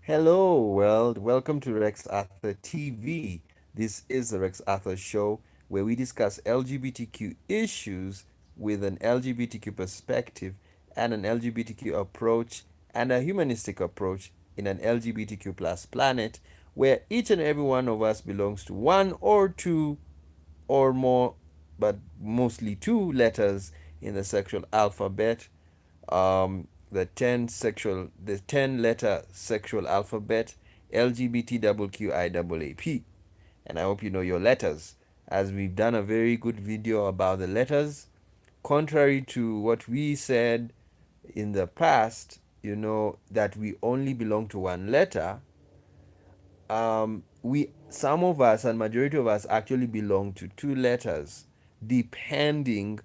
Hello, world. Welcome to Rex Arthur TV. This is the Rex Arthur Show where we discuss LGBTQ issues with an LGBTQ perspective and an LGBTQ approach and a humanistic approach in an LGBTQ plus planet where each and every one of us belongs to one or two or more, but mostly two letters in the sexual alphabet. The 10 letter sexual alphabet LGBTQIAAP. And I hope you know your letters, as we've done a very good video about the letters. Contrary to what we said in the past, that we only belong to one letter. We Some of us and majority of us actually belong to two letters, depending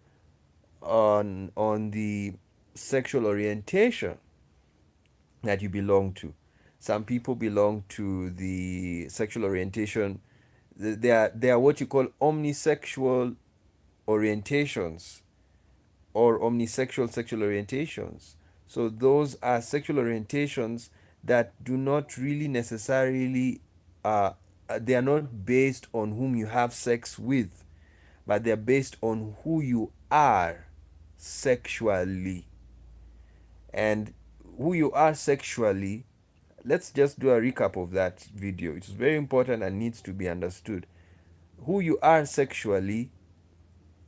on the sexual orientation that you belong to. Some people belong to the sexual orientation. They are what you call omnisexual orientations or omnisexual sexual orientations. So those are sexual orientations that do not really necessarily they are not based on whom you have sex with, but they're based on who you are sexually. And who you are sexually, let's just do a recap of that video. It's very important and needs to be understood. Who you are sexually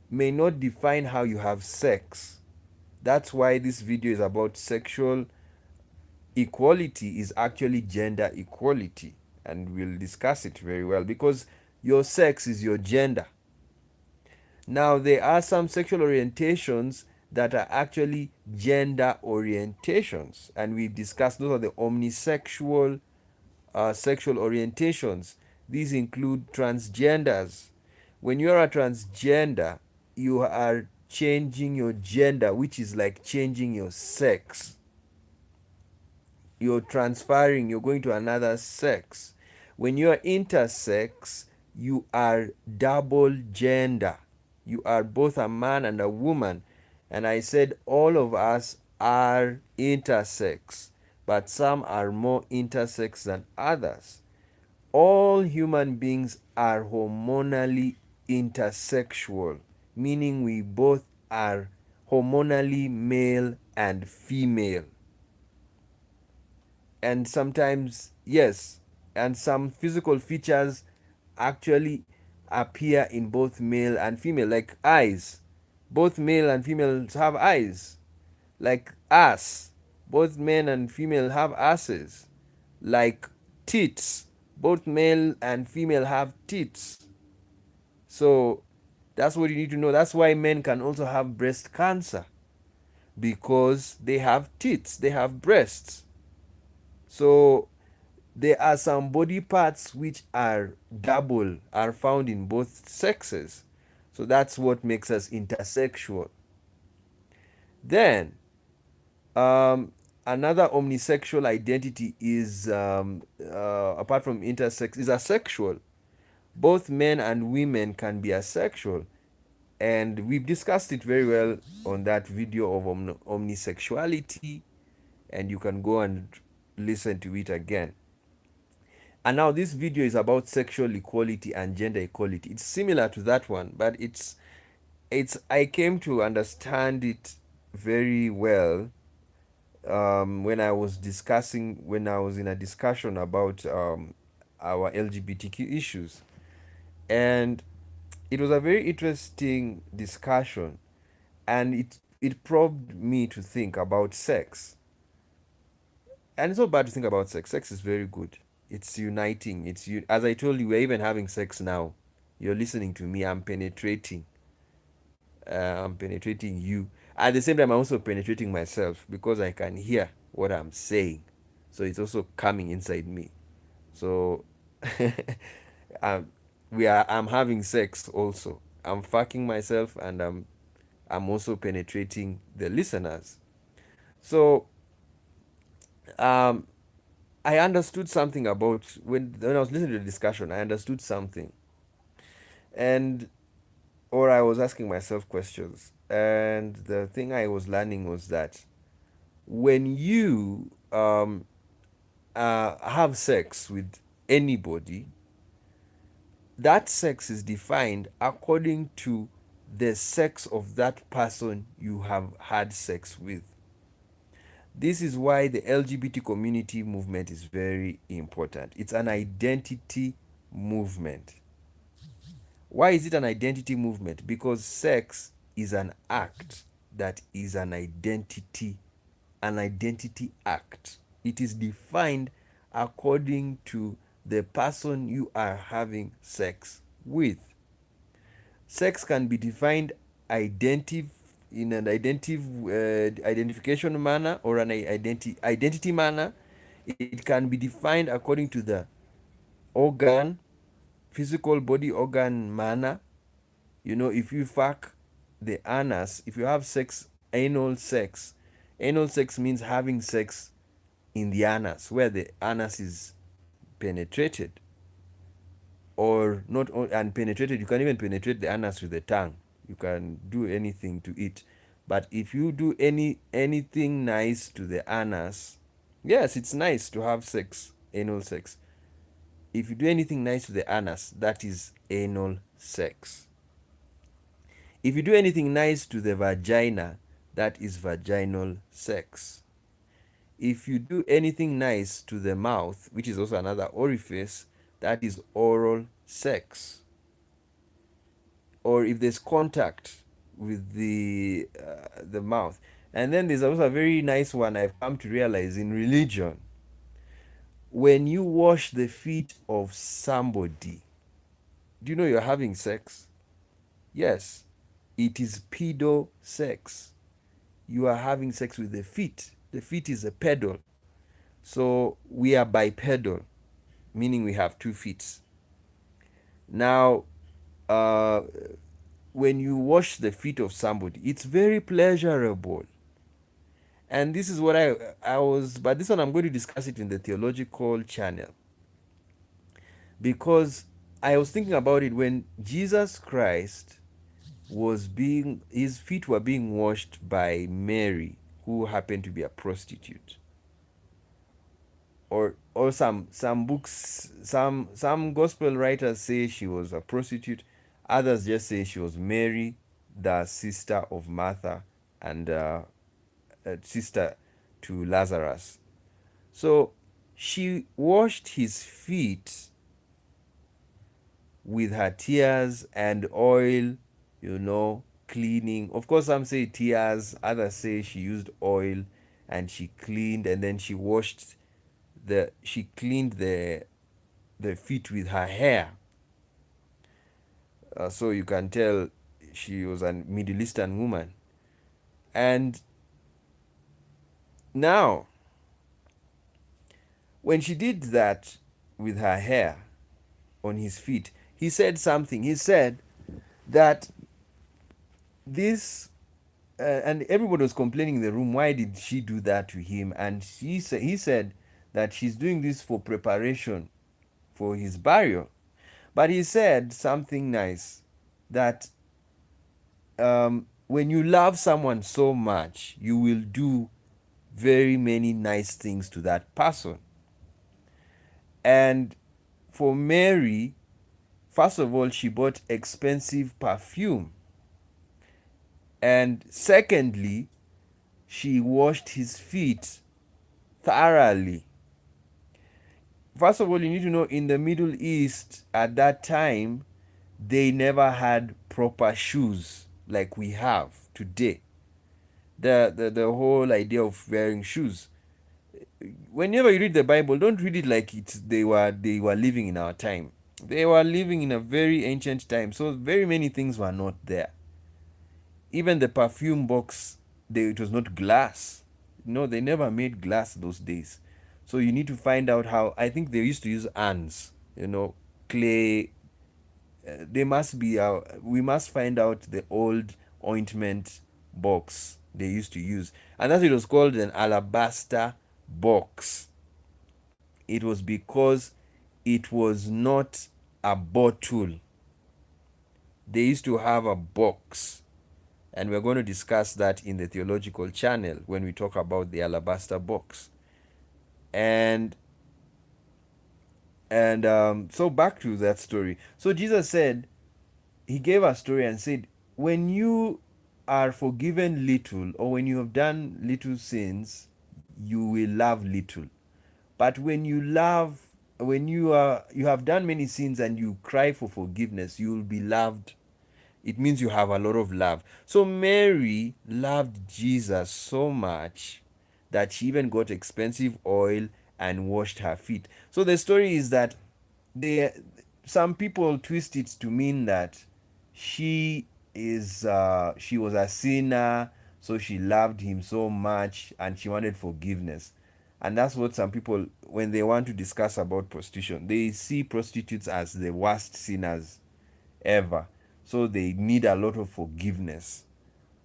may not define how you have sex. That's why this video is about sexual equality is actually gender equality, and we'll discuss it very well because your sex is your gender. Now, there are some sexual orientations that are actually gender orientations, and we've discussed those are the omnisexual sexual orientations. These include transgenders. When you're a transgender, you are changing your gender, which is like changing your sex. You're transferring, you're going to another sex. When you're intersex, you are double gender. You are both a man and a woman. And I said all of us are intersex, but some are more intersex than others. All human beings are hormonally intersexual, meaning we both are hormonally male and female. And sometimes, yes, and some physical features actually appear in both male and female, like eyes. Both male and females have eyes. Like ass, both men and female have asses. Like tits, both male and female have tits. So that's what you need to know. That's why men can also have breast cancer, because they have tits, they have breasts. So there are some body parts which are double, are found in both sexes. So that's what makes us intersexual. Then another omnisexual identity is, apart from intersex, is asexual. Both men and women can be asexual, and we've discussed it very well on that video of omnisexuality, and you can go and listen to it again. And now this video is about sexual equality and gender equality. It's similar to that one, but it's I came to understand it very well when I was in a discussion about our LGBTQ issues. And it was a very interesting discussion, and it probed me to think about sex. And it's not bad to think about sex. Sex is very good. It's uniting. As I told you, we're even having sex now. You're listening to me. I'm penetrating you. At the same time, I'm also penetrating myself because I can hear what I'm saying. So it's also coming inside me. So um, I'm having sex also. I'm fucking myself, and I'm also penetrating the listeners. So um, I understood something about when I was listening to the discussion. I understood something, and or I was asking myself questions, and the thing I was learning was that when you have sex with anybody, that sex is defined according to the sex of that person you have had sex with. This is why the LGBT community movement is very important. It's an identity movement. Why is it an identity movement? Because sex is an act that is an identity act. It is defined according to the person you are having sex with. Sex can be defined identif in an identification manner or an identity manner. It can be defined according to the organ, physical body organ manner. If you fuck the anus, if you have sex, anal sex means having sex in the anus, where the anus is penetrated, or not and penetrated. You can even penetrate the anus with the tongue. You can do anything to it. But if you do anything nice to the anus, yes, it's nice to have sex, anal sex. If you do anything nice to the anus, that is anal sex. If you do anything nice to the vagina, that is vaginal sex. If you do anything nice to the mouth, which is also another orifice, that is oral sex. Or if there's contact with the mouth. And then there's also a very nice one I've come to realize in religion. When you wash the feet of somebody, do you know you're having sex? Yes, it is pedo sex. You are having sex with the feet. The feet is a pedal. So we are bipedal, meaning we have 2 feet. Now, uh, when you wash the feet of somebody, it's very pleasurable. And this is what I was, but this one I'm going to discuss it in the theological channel. Because I was thinking about it when Jesus Christ his feet were being washed by Mary, who happened to be a prostitute. Or some books, some gospel writers say she was a prostitute. Others just say she was Mary, the sister of Martha, and sister to Lazarus. So she washed his feet with her tears and oil, cleaning. Of course, some say tears, others say she used oil and she cleaned, and then she cleaned the feet with her hair. So you can tell she was a Middle Eastern woman. And now, when she did that with her hair on his feet, he said something. He said that this, and everybody was complaining in the room, why did she do that to him? And he said that she's doing this for preparation for his burial. But he said something nice, that when you love someone so much, you will do very many nice things to that person. And for Mary, first of all, she bought expensive perfume. And secondly, she washed his feet thoroughly. First of all, you need to know, in the Middle East at that time, they never had proper shoes like we have today. The whole idea of wearing shoes, whenever you read the Bible, don't read it like they were living in our time. They were living in a very ancient time, so very many things were not there. Even the perfume box, it was not glass. No, they never made glass those days. So you need to find out how. I think they used to use ants, clay. They must be. We must find out the old ointment box they used to use, and that it was called an alabaster box. It was because it was not a bottle. They used to have a box, and we're going to discuss that in the theological channel when we talk about the alabaster box. And And so back to that story. So Jesus said, he gave a story and said, when you are forgiven little, or when you have done little sins, you will love little. But when you have done many sins and you cry for forgiveness, you will be loved. It means you have a lot of love. So Mary loved Jesus so much that she even got expensive oil and washed her feet. So the story is that they some people twist it to mean that she she was a sinner, so she loved him so much and she wanted forgiveness. And that's what some people, when they want to discuss about prostitution, they see prostitutes as the worst sinners ever. So they need a lot of forgiveness.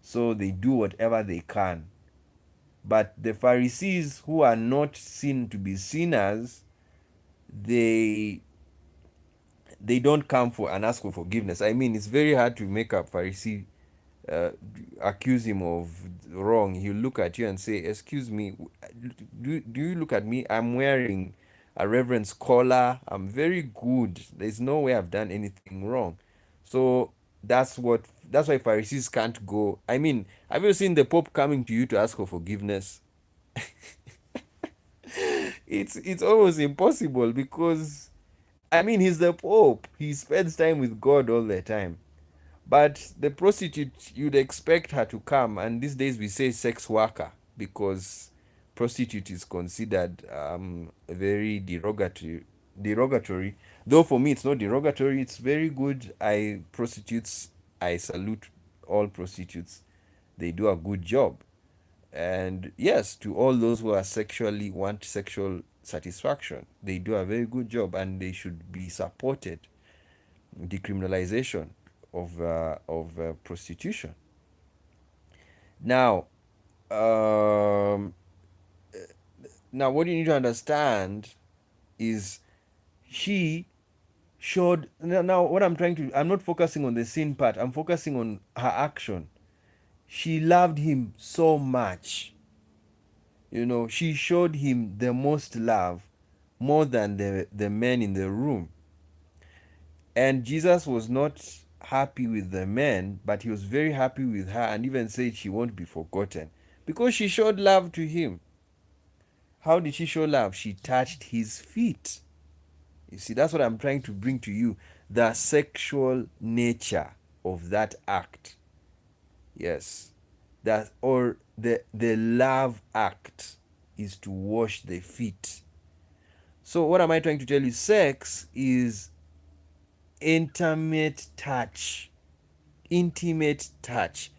So they do whatever they can. But the Pharisees, who are not seen to be sinners, they they don't come for and ask for forgiveness. I mean, it's very hard to make a Pharisee uh, accuse him of wrong. He'll look at you and say, "Excuse me, do you look at me? I'm wearing a reverend's collar. I'm very good. There's no way I've done anything wrong." So that's why Pharisees can't go. I mean, have you seen the Pope coming to you to ask for forgiveness? It's almost impossible because I mean he's the Pope. He spends time with God all the time. But the prostitute, you'd expect her to come, and these days we say sex worker because prostitute is considered very derogatory. Derogatory, though for me it's not derogatory. It's very good. I salute all prostitutes. They do a good job, and yes, to all those who are sexually want sexual satisfaction, they do a very good job, and they should be supported. Decriminalization of prostitution. Now, um, now what you need to understand is she showed. Now, what I'm trying to, I'm not focusing on the sin part. I'm focusing on her action. She loved him so much. You know, she showed him the most love, more than the men in the room. And Jesus was not happy with the men, but he was very happy with her and even said she won't be forgotten because she showed love to him. How did she show love? She touched his feet. You see, that's what I'm trying to bring to you, the sexual nature of that act. Yes. That or the love act is to wash the feet. So what am I trying to tell you? Sex is intimate touch. Intimate touch.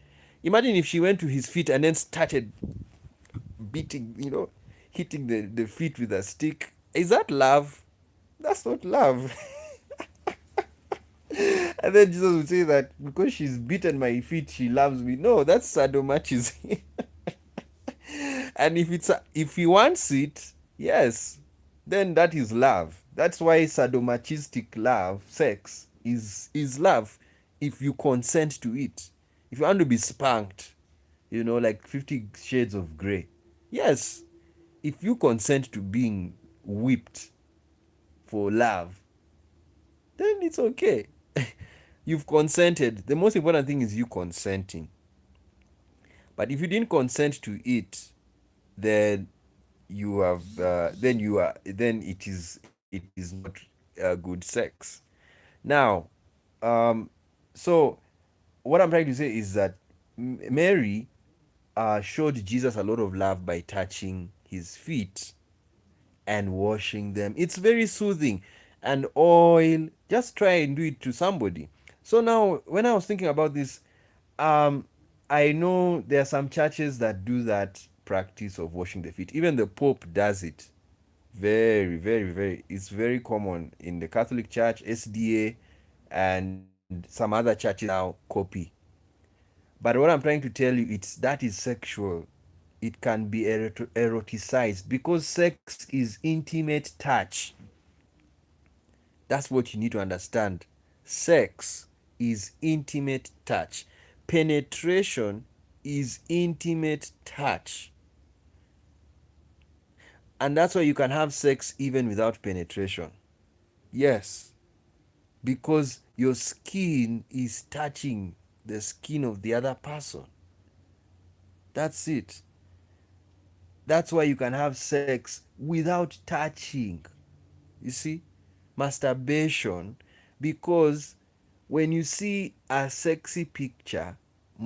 Imagine if she went to his feet and then started beating, hitting the feet with a stick. Is that love? That's not love. And then Jesus would say that because she's beaten my feet, she loves me. No, that's sadomasochism. And if he wants it, yes, then that is love. That's why sadomasochistic love, sex, is love if you consent to it. If you want to be spanked, like 50 shades of grey. Yes, if you consent to being whipped for love, then it's okay. You've consented. The most important thing is you consenting. But if you didn't consent to it, then it is not good sex. Now, um, so what I'm trying to say is that Mary showed Jesus a lot of love by touching his feet and washing them. It's very soothing. And oil, just try and do it to somebody. So now, when I was thinking about this, um, I know there are some churches that do that practice of washing the feet. Even the Pope does it. Very, very, very. It's very common in the Catholic Church, SDA, and some other churches now copy. But what I'm trying to tell you, it's that is sexual. It can be eroticized because sex is intimate touch. That's what you need to understand. Sex is intimate touch. Penetration is intimate touch. And that's why you can have sex even without penetration. Yes, because your skin is touching the skin of the other person. That's it. That's why you can have sex without touching. You see, masturbation, because when you see a sexy picture,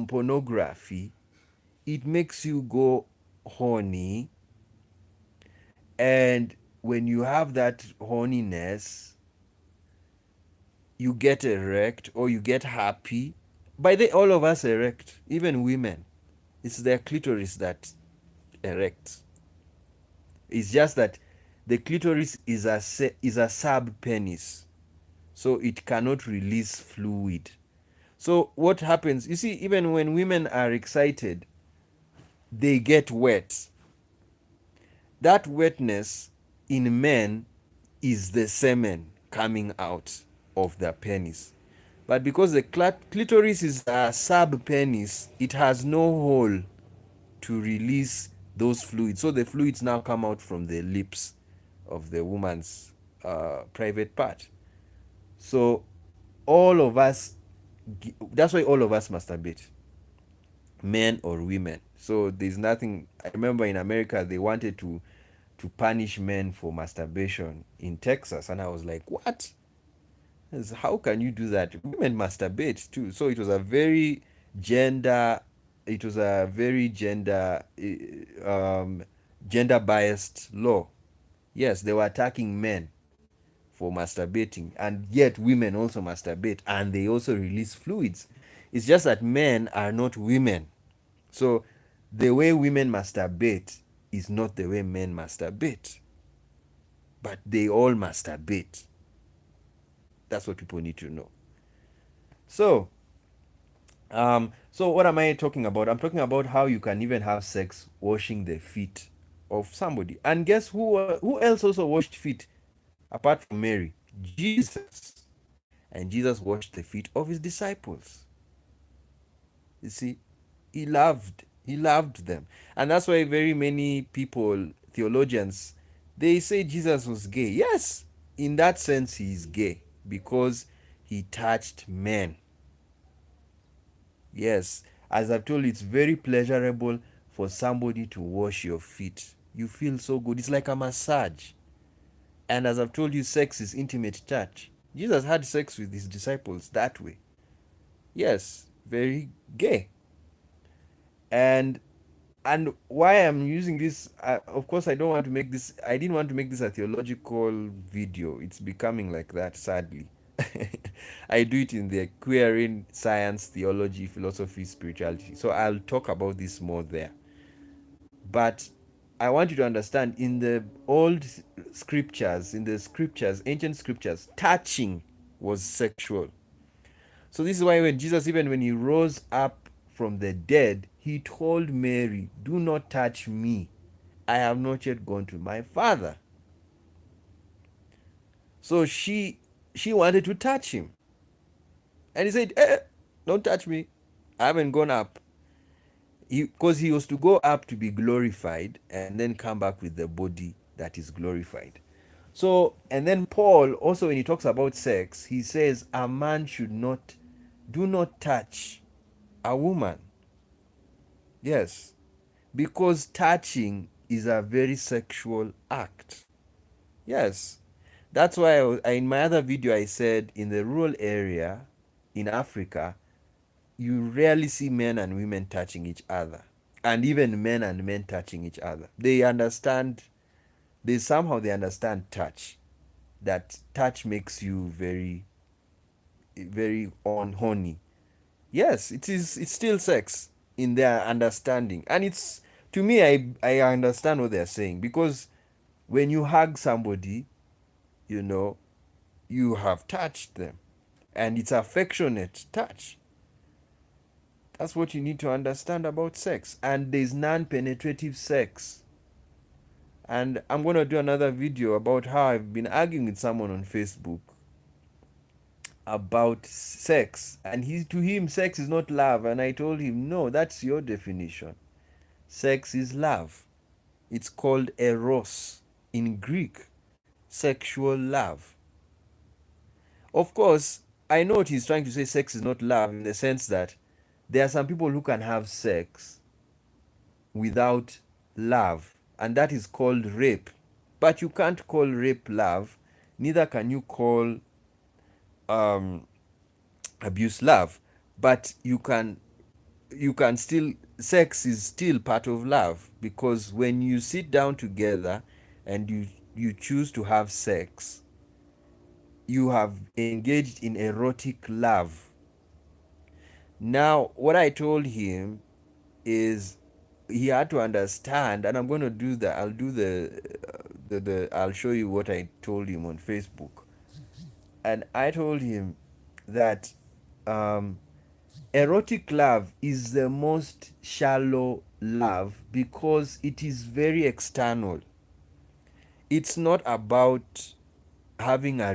pornography, it makes you go horny, and when you have that horniness, you get erect or you get happy. By the all of us erect, even women. It's their clitoris that erects. It's just that the clitoris is a sub penis, so it cannot release fluid. So what happens? You see, even when women are excited, they get wet. That wetness in men is the semen coming out of the penis. But because the clitoris is a sub penis, it has no hole to release those fluids. So the fluids now come out from the lips of the woman's private part. So all of us, that's why all of us masturbate, men or women. So there's nothing. I remember in America they wanted to punish men for masturbation in Texas, and I was like, what? How can you do that? Women masturbate too. So gender it was a very gender biased law. Yes, they were attacking men for masturbating, and yet women also masturbate and they also release fluids. It's just that men are not women. So the way women masturbate is not the way men masturbate, but they all masturbate. That's what people need to know. So, so what am I talking about? I'm talking about how you can even have sex washing the feet of somebody. And guess who else also washed feet apart from Mary? Jesus. And Jesus washed the feet of his disciples. You see, he loved them. And that's why very many people, theologians, they say Jesus was gay. Yes, in that sense he is gay because he touched men. Yes, as I've told you, it's very pleasurable for somebody to wash your feet. You feel so good. It's like a massage. And as I've told you, sex is intimate touch. Jesus had sex with his disciples that way. Yes, very gay. And why I'm using this, of course, I didn't want to make this a theological video. It's becoming like that, sadly. I do it in the queering science, theology, philosophy, spirituality. So I'll talk about this more there. But I want you to understand, in the scriptures, ancient scriptures, touching was sexual. So this is why when Jesus, even when he rose up from the dead, he told Mary, "Do not touch me. I have not yet gone to my Father." So she wanted to touch him. And he said, don't touch me. I haven't gone up. Because he was to go up to be glorified and then come back with the body that is glorified. So, and then Paul also, when he talks about sex, he says a man do not touch a woman. Yes, because touching is a very sexual act. Yes, that's why in my other video I said in the rural area in Africa, you rarely see men and women touching each other, and even men and men touching each other. They understand touch, that touch makes you very, very on horny. Yes, it's still sex in their understanding, and it's, to me, I understand what they're saying, because when you hug somebody, you know, you have touched them, and it's affectionate touch. That's what you need to understand about sex. And there's non-penetrative sex. And I'm going to do another video about how I've been arguing with someone on Facebook about sex. And to him, sex is not love. And I told him, no, that's your definition. Sex is love. It's called eros in Greek, sexual love. Of course, I know what he's trying to say, sex is not love, in the sense that there are some people who can have sex without love, and that is called rape. But you can't call rape love, neither can you call um, abuse love. But you can still, sex is still part of love, because when you sit down together and you choose to have sex, you have engaged in erotic love. Now, what I told him is he had to understand, and I'm going to do that. I'll do I'll show you what I told him on Facebook. And I told him that um, erotic love is the most shallow love because it is very external. It's not about having a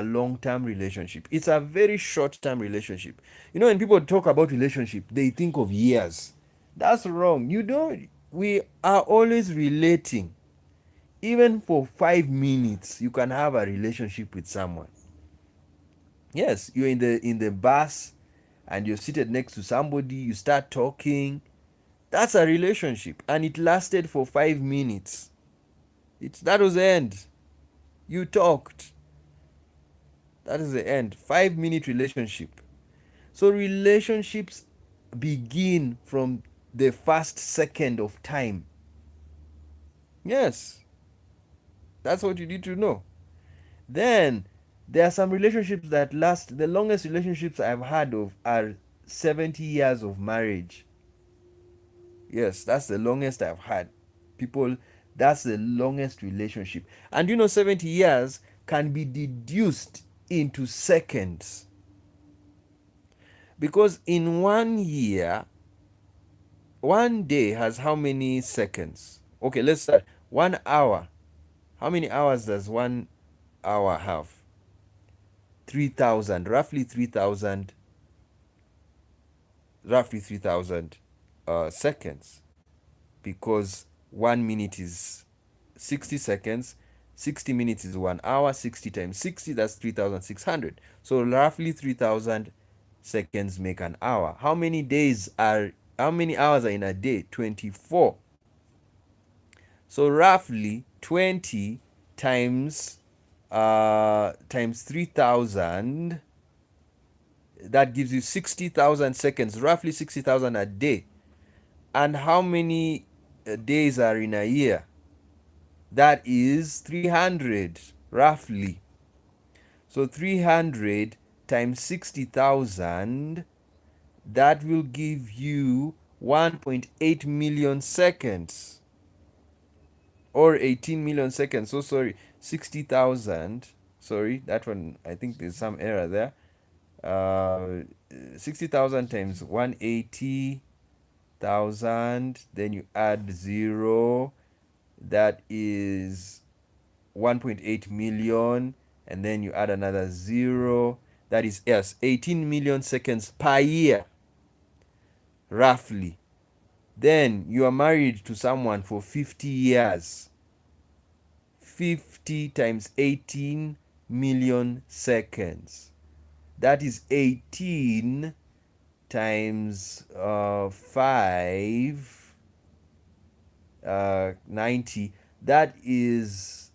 long-term relationship. It's a very short-term relationship. When people talk about relationship, they think of years. That's wrong. You don't. We are always relating. Even for 5 minutes, you can have a relationship with someone. Yes, you're in the bus and you're seated next to somebody, you start talking. That's a relationship, and it lasted for 5 minutes. That was the end. You talked. That is the end. 5 minute relationship. So relationships begin from the first second of time. Yes, that's what you need to know. Then there are some relationships that last. The longest relationships I've had of are 70 years of marriage. Yes, that's the longest I've had. People, that's the longest relationship. And 70 years can be deduced into seconds. Because in 1 year, 1 day has how many seconds? Okay, let's start. 1 hour. How many hours does 1 hour have? 3,000, roughly 3,000 seconds. Because 1 minute is 60 seconds, 60 minutes is 1 hour, 60 times 60, that's 3,600. So roughly 3,000 seconds make an hour. How many hours are in a day? 24. So roughly 20 times 3,000, that gives you 60,000 seconds, roughly 60,000 a day. And how many days are in a year? That is 300, roughly. So 300 times 60,000, that will give you 1.8 million seconds, or 18 million seconds. So sorry, 60,000. Sorry, that one, I think there's some error there. 60,000 times 180,000, then you add 0, that is 1.8 million, and then you add another 0, that is, yes, 18 million seconds per year, roughly. Then you are married to someone for 50 years. 50 times 18 million seconds, that is 18 times 5, 90. That is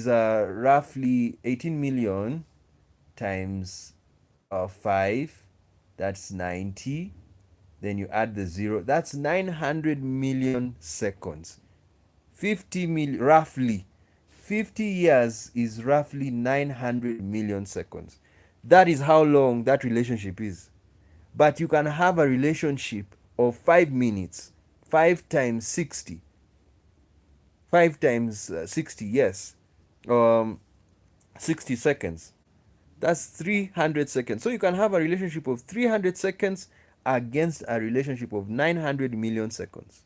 roughly 18 million times 5, that's 90. Then you add the 0, that's 900 million seconds. 50 million, roughly. 50 years is roughly 900 million seconds. That is how long that relationship is. But you can have a relationship of 5 minutes, 5 times 60. 5 times 60, yes. 60 seconds. That's 300 seconds. So you can have a relationship of 300 seconds against a relationship of 900 million seconds.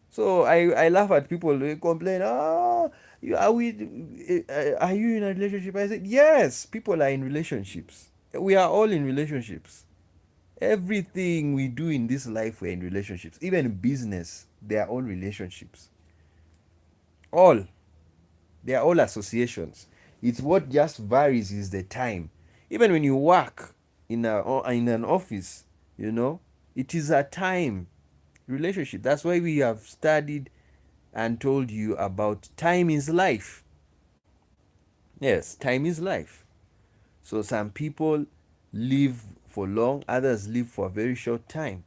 So I laugh at people who complain, are you in a relationship? I said, yes, people are in relationships. We are all in relationships. Everything we do in this life, we're in relationships. Even business, they are all relationships. All. They are all associations. It's what just varies is the time. Even when you work in an office, you know, it is a time relationship. That's why we have studied and told you about time is life. Yes, time is life. So some people live for long, others live for a very short time.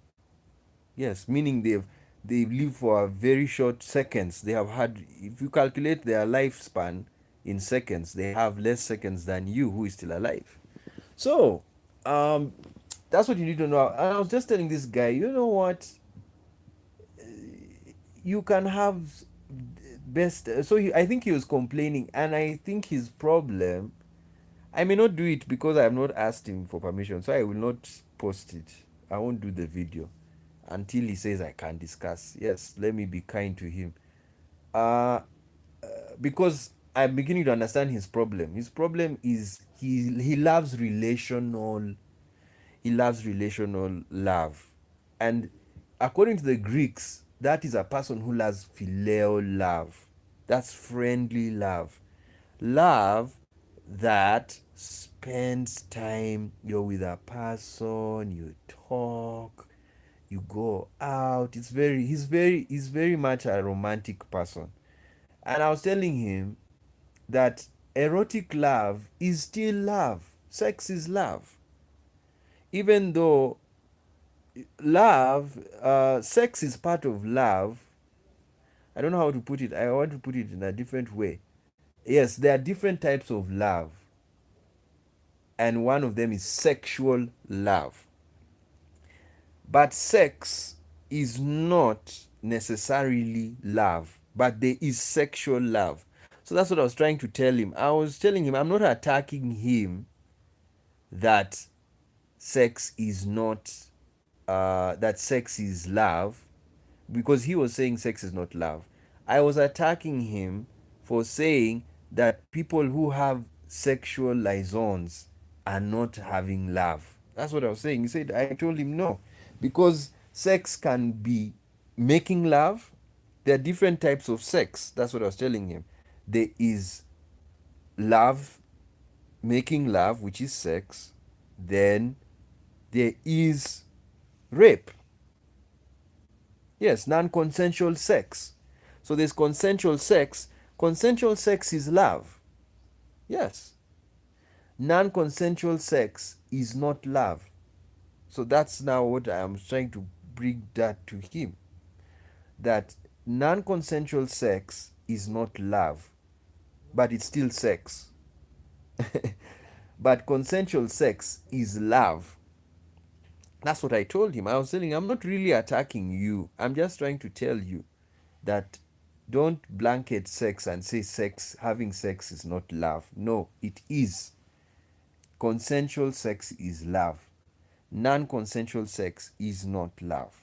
Yes, meaning they live for a very short seconds. They have had, if you calculate their lifespan in seconds, they have less seconds than you who is still alive. So, um, that's what you need to know. And I was just telling this guy, you know what? You can have best. I think he was complaining, and I think his problem. I may not do it because I have not asked him for permission, so I will not post it. I won't do the video until he says I can discuss. Yes, let me be kind to him. Uh, because I'm beginning to understand his problem. His problem is he loves relational. He loves relational love, and according to the Greeks, that is a person who loves phileo love. That's friendly love, love that spends time. You're with a person, you talk, you go out. He's very much a romantic person. And I was telling him that erotic love is still love. Sex is love. Even though sex is part of love. I don't know how to put it. I want to put it in a different way. Yes, there are different types of love, and one of them is sexual love. But sex is not necessarily love, but there is sexual love. So that's what I was trying to tell him. I was telling him I'm not attacking him that sex is not that sex is love, because he was saying sex is not love. I was attacking him for saying that people who have sexual liaisons are not having love. That's what I was saying. He said, I told him no, because sex can be making love. There are different types of sex. That's what I was telling him. There is love, making love, which is sex. Then there is rape. Yes, non consensual sex. So there's consensual sex. Consensual sex is love. Yes. Non consensual sex is not love. So that's now what I am trying to bring that to him. That non consensual sex is not love, but it's still sex. But consensual sex is love. That's what I told him. I was telling him, I'm not really attacking you. I'm just trying to tell you that don't blanket sex and say having sex is not love. No, it is. Consensual sex is love. Non-consensual sex is not love.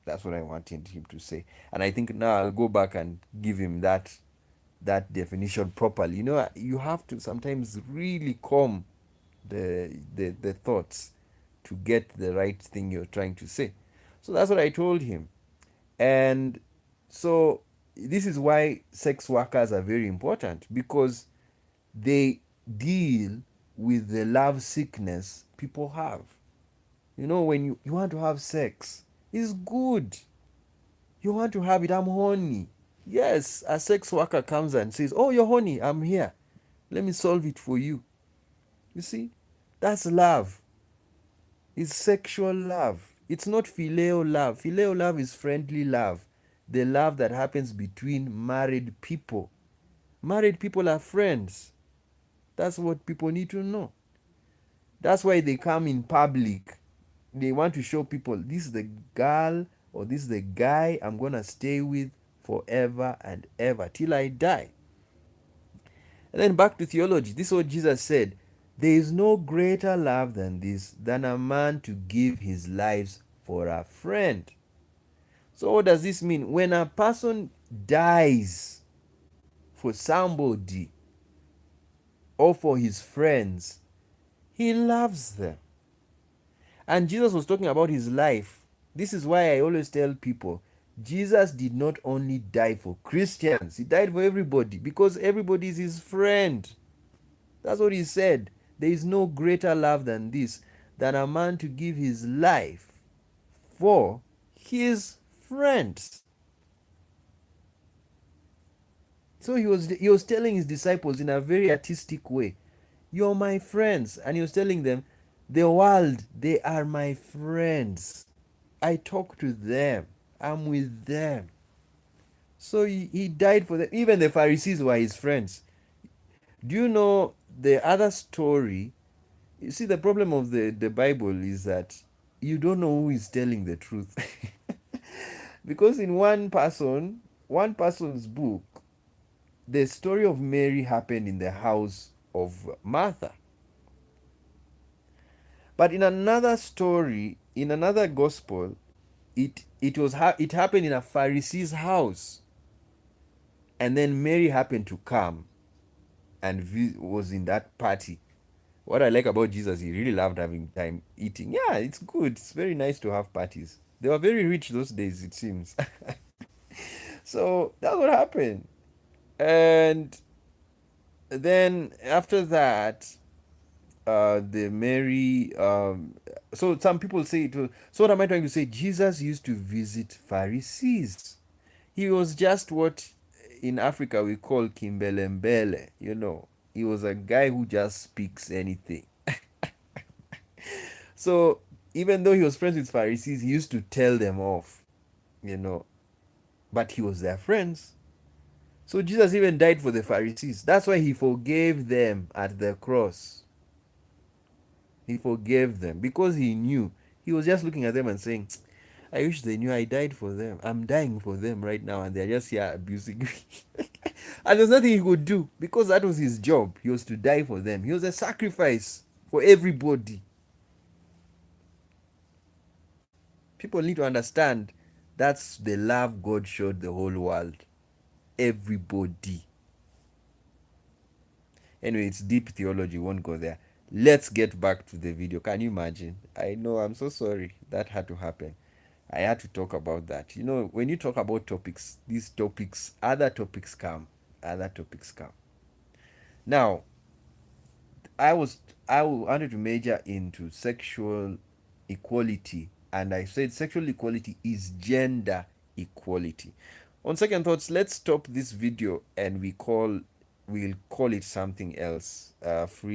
That's what I wanted him to say. And I think now I'll go back and give him that definition properly. You have to sometimes really calm the thoughts to get the right thing you're trying to say. So that's what I told him. And so this is why sex workers are very important, because they deal with the love sickness people have. When you want to have sex, it's good. You want to have it, I'm horny. Yes, a sex worker comes and says, oh, you're horny, I'm here. Let me solve it for you. You see, that's love. It's sexual love. It's not phileo love. Phileo love is friendly love, the love that happens between married people. Married people are friends. That's what people need to know. That's why they come in public. They want to show people, this is the girl or this is the guy I'm going to stay with forever and ever till I die. And then back to theology. This is what Jesus said. There is no greater love than this, than a man to give his life for a friend. So what does this mean? When a person dies for somebody or for his friends, he loves them. And Jesus was talking about his life. This is why I always tell people, Jesus did not only die for Christians, he died for everybody because everybody is his friend. That's what he said. There is no greater love than this, than a man to give his life for his friends. So he was telling his disciples in a very artistic way, you're my friends. And he was telling them, the world, they are my friends. I talk to them. I'm with them. So he died for them. Even the Pharisees were his friends. Do you know the other story? You see, the problem of the Bible is that you don't know who is telling the truth. Because in one person's book, the story of Mary happened in the house of Martha. But in another story, in another gospel, it happened in a Pharisee's house, and then Mary happened to come and was in that party. What I like about Jesus, he really loved having time eating. Yeah, it's good. It's very nice to have parties. They were very rich those days, it seems. So that's what happened. And then after that, the Mary. So some people say it was. So what am I trying to say? Jesus used to visit Pharisees. He was just what in Africa we call kimbelembele. He was a guy who just speaks anything. So even though he was friends with Pharisees, he used to tell them off. You know, but he was their friends. So Jesus even died for the Pharisees. That's why he forgave them at the cross. He forgave them because he knew. He was just looking at them and saying, I wish they knew I died for them. I'm dying for them right now, and they're just here abusing me. And there's nothing he could do because that was his job. He was to die for them. He was a sacrifice for everybody. People need to understand that's the love God showed the whole world. Everybody. Anyway, it's deep theology, won't go there. Let's get back to the video. Can you imagine? I know, I'm so sorry that had to happen. I had to talk about that. When you talk about topics, these topics, other topics come. Other topics come. Now, I wanted to major into sexual equality, and I said sexual equality is gender equality. On second thoughts, let's stop this video and we'll call it something else. Free